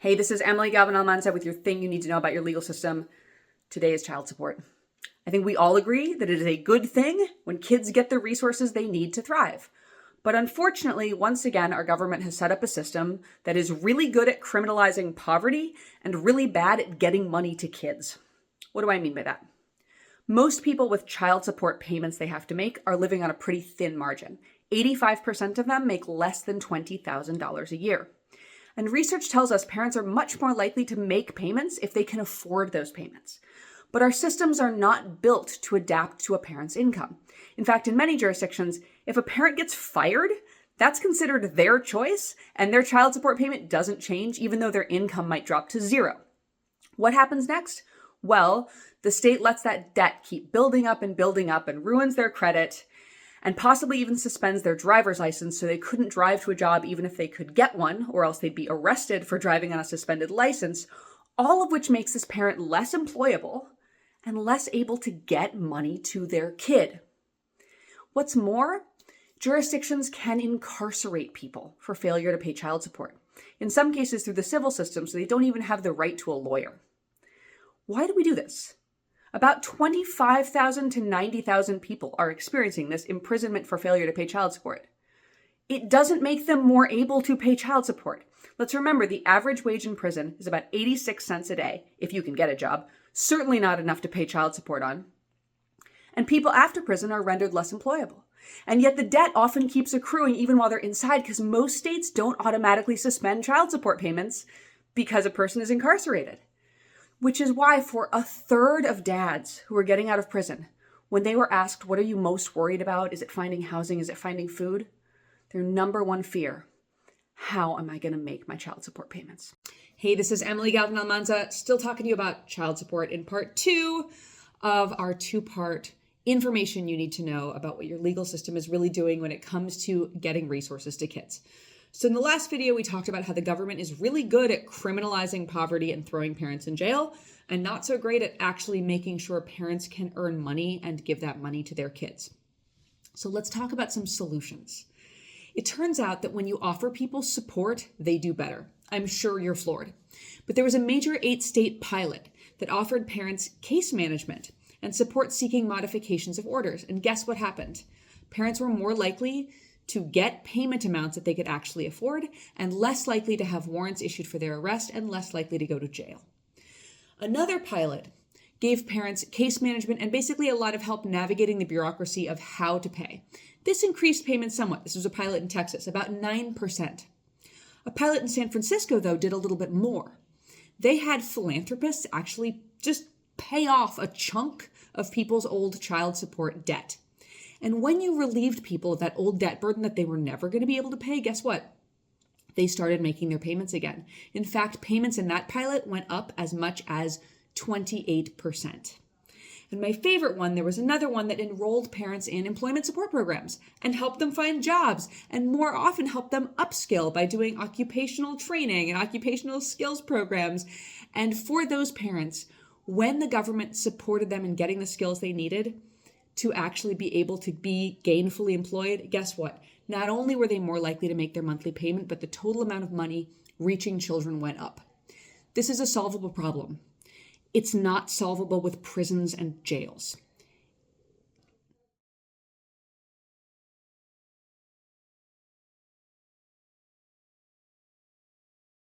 Hey, this is Emily Galvin Almanza with your thing you need to know about your legal system. Today is child support. I think we all agree that it is a good thing when kids get the resources they need to thrive. But unfortunately, once again, our government has set up a system that is really good at criminalizing poverty and really bad at getting money to kids. What do I mean by that? Most people with child support payments they have to make are living on a pretty thin margin. 85% of them make less than $20,000 a year. And research tells us parents are much more likely to make payments if they can afford those payments. But our systems are not built to adapt to a parent's income. In fact, in many jurisdictions, if a parent gets fired, that's considered their choice, and their child support payment doesn't change even though their income might drop to zero. What happens next? Well, the state lets that debt keep building up and ruins their credit, and possibly even suspends their driver's license so they couldn't drive to a job even if they could get one, or else they'd be arrested for driving on a suspended license, all of which makes this parent less employable and less able to get money to their kid. What's more, jurisdictions can incarcerate people for failure to pay child support, in some cases through the civil system, so they don't even have the right to a lawyer. Why do we do this? About 25,000 to 90,000 people are experiencing this imprisonment for failure to pay child support. It doesn't make them more able to pay child support. Let's remember the average wage in prison is about 86 cents a day, if you can get a job, certainly not enough to pay child support on. And people after prison are rendered less employable. And yet the debt often keeps accruing even while they're inside because most states don't automatically suspend child support payments because a person is incarcerated. Which is why for a third of dads who are getting out of prison, when they were asked, what are you most worried about? Is it finding housing? Is it finding food? Their number one fear, how am I going to make my child support payments? Hey, this is Emily Galvin Almanza, still talking to you about child support in part 2 of our 2-part information you need to know about what your legal system is really doing when it comes to getting resources to kids. So in the last video, we talked about how the government is really good at criminalizing poverty and throwing parents in jail, and not so great at actually making sure parents can earn money and give that money to their kids. So let's talk about some solutions. It turns out that when you offer people support, they do better. I'm sure you're floored. But there was a major 8-state pilot that offered parents case management and support-seeking modifications of orders. And guess what happened? Parents were more likely to get payment amounts that they could actually afford, and less likely to have warrants issued for their arrest, and less likely to go to jail. Another pilot gave parents case management and basically a lot of help navigating the bureaucracy of how to pay. This increased payments somewhat. This was a pilot in Texas, about 9%. A pilot in San Francisco, though, did a little bit more. They had philanthropists actually just pay off a chunk of people's old child support debt. And when you relieved people of that old debt burden that they were never going to be able to pay, guess what? They started making their payments again. In fact, payments in that pilot went up as much as 28%. And my favorite one, there was another one that enrolled parents in employment support programs and helped them find jobs, and more often helped them upskill by doing occupational training and occupational skills programs. And for those parents, when the government supported them in getting the skills they needed to actually be able to be gainfully employed, guess what? Not only were they more likely to make their monthly payment, but the total amount of money reaching children went up. This is a solvable problem. It's not solvable with prisons and jails.